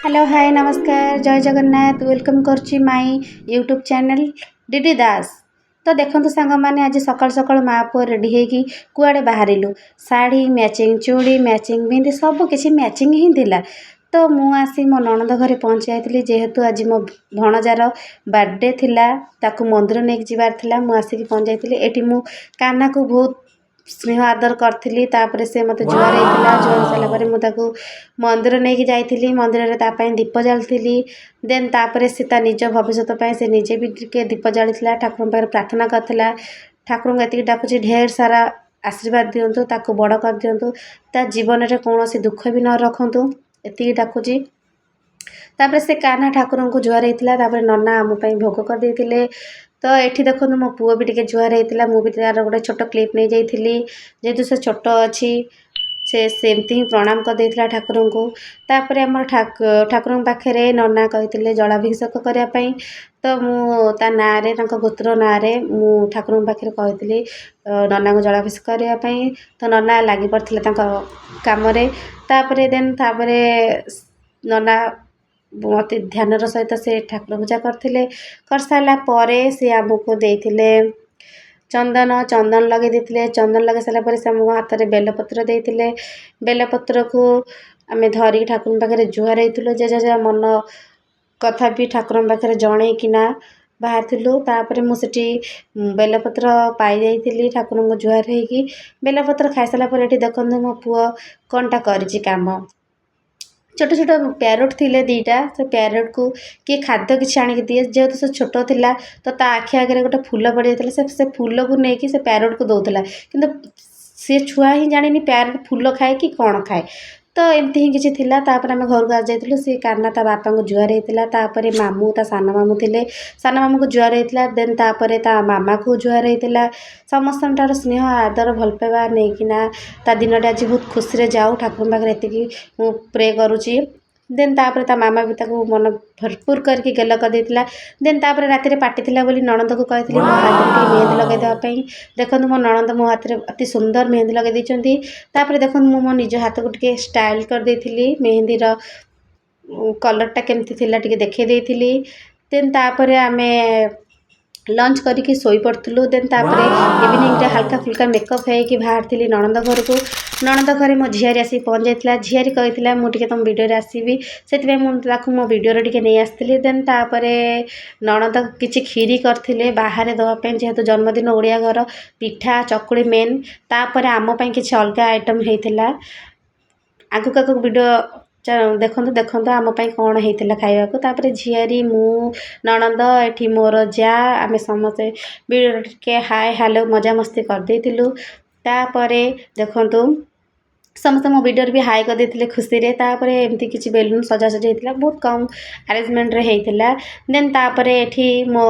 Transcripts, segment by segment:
Hello hi नमस्कार जय Jagannath welcome करुच्ची my YouTube channel DD Das. तो देखो सांग मैंने आज सकाल सकाल माँ पुआ रेडी होगी कुआड़े बाहरिलु शाढ़ी मैचिंग चूड़ी मैचिंग बिंदी सब किसी मैचिंग ही थिला। तो मु आसी मो ननद घरे पहुँची जाइली जेहेतु आज मो भणजार बर्थडे थिला ताकू मंदिर नहीं जीवार थिला मु आसिक पहुँच जाइली। एटी मु कान्हा को बहुत स्नेह आदर करी से मत जुआर होता जुआर सारापर मुझे मंदिर नहीं जाइली मंदिर में दीप जाली देन तापर से निज भविष्य से निजे भी टे दीप जाली ठाकुर पाखे प्रार्थना करता ठाकुर को ये डाकुची ढेर सारा आशीर्वाद दिंतु ताकू बड़ कर दिंतु ता जीवन में कौन दुख भी न रखु ये डाकुची। तापर से कान्हा ठाकुर को जुआर होता नना आमपाई भोग कर देते। तो ये देखो मो पुओ भी टे जुआर होता मुझे तार गोटे छोट क्लिप नहीं जाइली जेहेतु से छोट अच्छी से सेमती ही प्रणाम कर देता ठाकुर को। तापर आम ठाकुर पाखे नना कहते जलाभिषेक करने तो मुझा ना गोत्र ना मु ठाकुर पाखे कही नना को जलाभिषेक करने तो नना लगी पड़ते कम देन तापर नना अति ध्यानर सहित से ठाकुर पूजा करते कर सारापर सी आमको देते चंदन चंदन लगे देते चंदन लगे सारापर से आमको हाथ में बेलपत्र देते बेलपत्र को आम धरिक ठाकुर पाखे जुआर होइलु जे मन कथा भी ठाकुर पाखे जनईकिना बाहर थिलु। तापर मुझे बेलपत्र पाई जाइली ठाकुर को जुआर होगी बेलपत्र खाई सारापर ये देखो मो पुओ कौनटा कर छोट छोट प्यारोट थिले दीटा से प्यारोट को किए खाद्य किसी आणिक दिए जेहेतु से छोट थिला तो आखि आगे गोटे फूल पड़ जाता से फूल को लेकिन से प्यारोट को दौला कि सी छुआ ही जानी प्यारोट फूल खाए कि कौन खाए तो एमती ही किसी थिला। तापर आम घर को आ जाइलु सी कान्हा ता बापा को जुआर होता तापर मामू ता सान मामू थे सान मामू को जुआर होता देन तापर ता मामा को जुआर होता समस्त स्नेह आदर भल पाइबा नहीं किना ता दिन आज बहुत खुशी जाऊ ठाकुर पाखे ये मु प्रे करुच्ची। देन तापर ता मामा भी ताको मन भरपूर करके गेल कर देता देन तापर राति पार्टी थिला बोली ननद को कही मो हाथ में मेहंदी लगे देवाई देखो मो ननद मो हाथ में अति सुंदर मेहंदी लगे देती। तापर देखो मो निज हाथ को टे स्टाइल कर देती मेहंदीर कलरटा केमती थिला टे देखे देती देन तापर आमे लंच करके शोई पड़ू देन तापर इवनिंग रे हल्का फुल्का मेकअप होगी बाहर थी ननद घर को ननद घर मो झीआरी आसी पहुँच जाता झीआरी कही मुझे तुम वीडियो आसबि से मो वीडियो टे नहीं आसती देन तापर ननद किसी खीरी करते बाहर दवापाई जेहेतु जन्मदिन ओडिया घर पिठा चकुड़ी मेन तापर आमपाई किसी अलग आइटम होता आगक आगक वीडियो देखु देखु आमपाई कौन होता खावाक तापर झीआरी मु ननद एठी मोर जा आम समस्ते वीडियो टे हाय हेलो मजा मस्ती करदेलु। तापर देखु समस्त मो वीडियो भी हाई कर देते खुशी रे तापर एमती किसी बेलून सजासजी होता बहुत कम अरेंजमेंट रे होता देन तापर एठी मो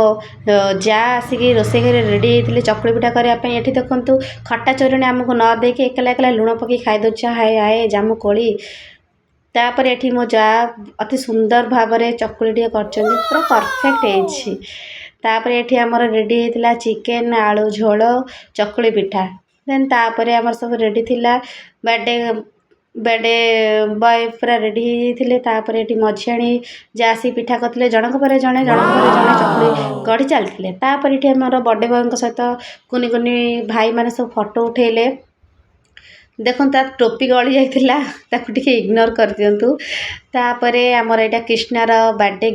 जा आसिक रोसे घर रेडी होते चकुड़ी पिठा करने ये देखु खट्टा चोरणी आमको न देके एकला एकला लुण पकई खाई दे हाय आए जामु कोली तापर एठी मो जा अति सुंदर भाव में चकुड़ी टे कर पूरा परफेक्ट है। तापर एठी आमर रेडी होता चिकेन आलू झोल चकुड़ी पिठा देन तापर आमर सब रेडी थिला बर्थडे बर्थडे बॉय पूरा रेडी थे तापर ये मझियाणी जासी पिठा करते जनक पर जड़े चकुड़ी गढ़ी चलते तापर ये आमर बर्थडे बॉय सहित कुनी कुनी भाई मैंने सब फोटो उठेले देखो ता टोपी गली जाता इग्नोर कर दिंतु। तापर आमर यहाँ कृष्णार बर्थडे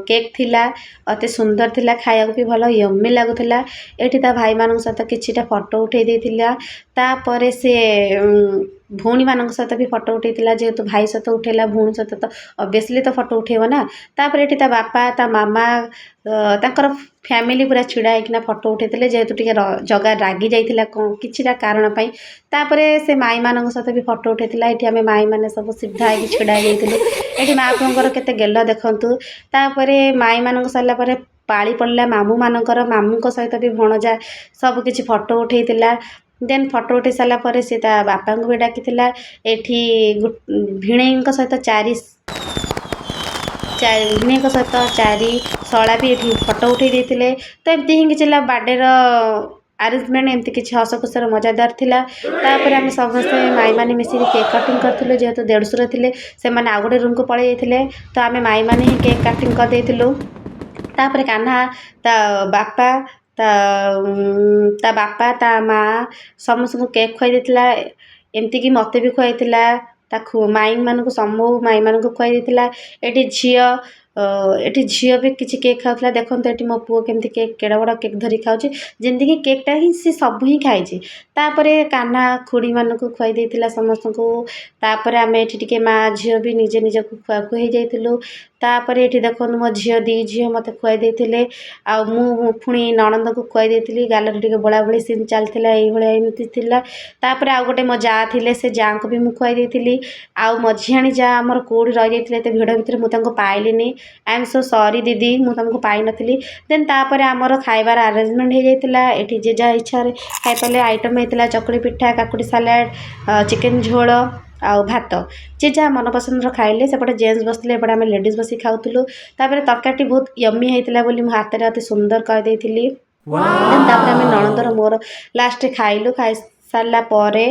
केक थिला अति सुंदर थिला खाया भी भल यम्मी लगुला ये भाई मान सहित किछिटा फोटो उठे देथिला तापर से भौणी मान सहित भी फोटो उठेला जेहेतु भाई सहित उठेला भौणी सहित तो ऑब्वियसली तो फोटो उठेब ना तापर ये ता बापा ता मामा तांकर फैमिली पूरा छिड़ा होना फोटो उठेते जेहेतु टे जगह रागी जाइला किछिटा कारण पाई तापर से माई मान सहित भी फोटो उठेला ये आम माई मैंने सब सीधा होगी छिड़ा ये महाप्रभुर केते गेल देखु तापर माई मान सारापर पाली पड़ा मामू मानकर मामू सहित भी भणजा सब किसी फोटो उठेला देन फोटो उठे सारापर से बापा को भी डाकी एठी भिणई सहित भिणई सहित चारि शला भी ये फोटो उठे देते तो एमती ही किसी बार्डे ଆରେଞ୍ଜମେଣ୍ଟ ଏମିତି କିଛି ହସ ଖୁସିର ମଜାଦାର ଥିଲା। ତାପରେ ଆମେ ସମସ୍ତେ ମାଇମାନେ ମିଶିକି କେକ୍ କଟିଂ କରିଥିଲୁ। ଯେହେତୁ ଦେଢ଼ଶୁର ଥିଲେ ସେମାନେ ଆଉ ଗୋଟେ ରୁମ୍କୁ ପଳେଇ ଯାଇଥିଲେ, ତ ଆମେ ମାଇମାନେ ହିଁ କେକ୍ କାଟିଂ କରିଦେଇଥିଲୁ। ତାପରେ କାହ୍ନା ତା ବାପା ତା ତା ବାପା ତା ମାଆ ସମସ୍ତଙ୍କୁ କେକ୍ ଖୁଆଇ ଦେଇଥିଲା। ଏମିତିକି ମୋତେ ବି ଖୁଆଇଥିଲା। ମାଇଁମାନଙ୍କୁ ସବୁ ମାଇଁମାନଙ୍କୁ ଖୁଆଇ ଦେଇଥିଲା। ଏଠି ଝିଅ ବି କିଛି କେକ୍ ଖାଉଥିଲା। ଦେଖନ୍ତୁ ଏଠି ମୋ ପୁଅ କେମିତି କେଡ଼େ ବଡ଼ କେକ୍ ଧରି ଖାଉଛି, ଯେମିତିକି କେକ୍ଟା ହିଁ ସେ ସବୁ ହିଁ ଖାଇଛି। ତାପରେ କାହ୍ନା ଖୁଡ଼ିମାନଙ୍କୁ ଖୁଆଇ ଦେଇଥିଲା ସମସ୍ତଙ୍କୁ। ତାପରେ ଆମେ ଏଠି ଟିକେ ମା ଝିଅ ବି ନିଜେ ନିଜକୁ ଖୁଆଖୁଇ ହେଇଯାଇଥିଲୁ। ତାପରେ ଏଠି ଦେଖନ୍ତୁ ମୋ ଝିଅ ଦୁଇ ଝିଅ ମୋତେ ଖୁଆଇ ଦେଇଥିଲେ, ଆଉ ମୁଁ ପୁଣି ନଣନ୍ଦକୁ ଖୁଆଇ ଦେଇଥିଲି। ଗାଲରେ ଟିକେ ବୋଳାବୋଳି ସିନ୍ ଚାଲିଥିଲା, ଏଇଭଳିଆ ଏମିତି ଥିଲା। ତାପରେ ଆଉ ଗୋଟେ ମୋ ଯାଆ ଥିଲେ, ସେ ଯାଆଙ୍କୁ ବି ମୁଁ ଖୁଆଇ ଦେଇଥିଲି। ଆଉ ମଝିଆଣି ଯାଆ ଆମର କେଉଁଠି ରହିଯାଇଥିଲେ ଏତେ ଭିଡ଼ ଭିତରେ, ମୁଁ ତାଙ୍କୁ ପାଇଲିନି। ଆଇ ଏମ୍ ସୋ ସରି ଦିଦି, ମୁଁ ତାଙ୍କୁ ପାଇନଥିଲି। ଦେନ୍ ତାପରେ ଆମର ଖାଇବାର ଆରେଞ୍ଜମେଣ୍ଟ ହେଇଯାଇଥିଲା। ଏଠି ଯେ ଯାହା ଇଚ୍ଛାରେ ଖାଇପାରିଲେ। ଆଇଟମ୍ ହେଇଥିଲା ଚକୁଳି ପିଠା, କାକୁଡ଼ି ସାଲାଡ଼, ଚିକେନ୍ ଝୋଳ ଆଉ ଭାତ। ଯେ ଯାହା ମନପସନ୍ଦର ଖାଇଲେ। ସେପଟେ ଜେଣ୍ଟସ୍ ବସିଥିଲେ, ଏପଟେ ଆମେ ଲେଡ଼ିଜ୍ ବସି ଖାଉଥିଲୁ। ତାପରେ ତରକାରୀଟି ବହୁତ ୟମ୍ମି ହେଇଥିଲା ବୋଲି ମୋ ହାତରେ ଅତି ସୁନ୍ଦର କରିଦେଇଥିଲି। ଦେନ୍ ତାପରେ ଆମେ ନଣନ୍ଦର ମୋର ଲାଷ୍ଟରେ ଖାଇଲୁ। ଖାଇସାରିଲା ପରେ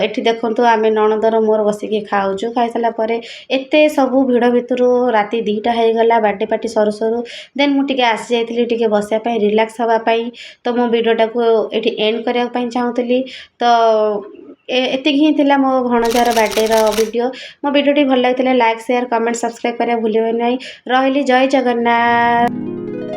ଏଠି ଦେଖନ୍ତୁ ଆମେ ନଣନ୍ଦର ମୋର ବସିକି ଖାଉଛୁ। ଖାଇସାରିଲା ପରେ ଏତେ ସବୁ ଭିଡ଼ ଭିତରୁ ରାତି 2ଟା ହେଇଗଲା ବାର୍ଥଡ଼େ ପାର୍ଟି ସରୁ ସରୁ। ଦେନ୍ ମୁଁ ଟିକେ ଆସିଯାଇଥିଲି ଟିକେ ବସିବା ପାଇଁ, ରିଲାକ୍ସ ହେବା ପାଇଁ। ତ ମୁଁ ଭିଡ଼ିଓଟାକୁ ଏଠି ଏଣ୍ଡ କରିବା ପାଇଁ ଚାହୁଁଥିଲି। ତ ଏତିକି ହିଁ ଥିଲା ମୋ ଭଣଜାର ବାର୍ଥଡ଼େର ଭିଡ଼ିଓ। ମୋ ଭିଡ଼ିଓଟି ଭଲ ଲାଗିଥିଲେ ଲାଇକ୍, ସେୟାର, କମେଣ୍ଟ, ସବସ୍କ୍ରାଇବ୍ କରିବା ଭୁଲିବେ ନାହିଁ। ରହିଲି, ଜୟ ଜଗନ୍ନାଥ।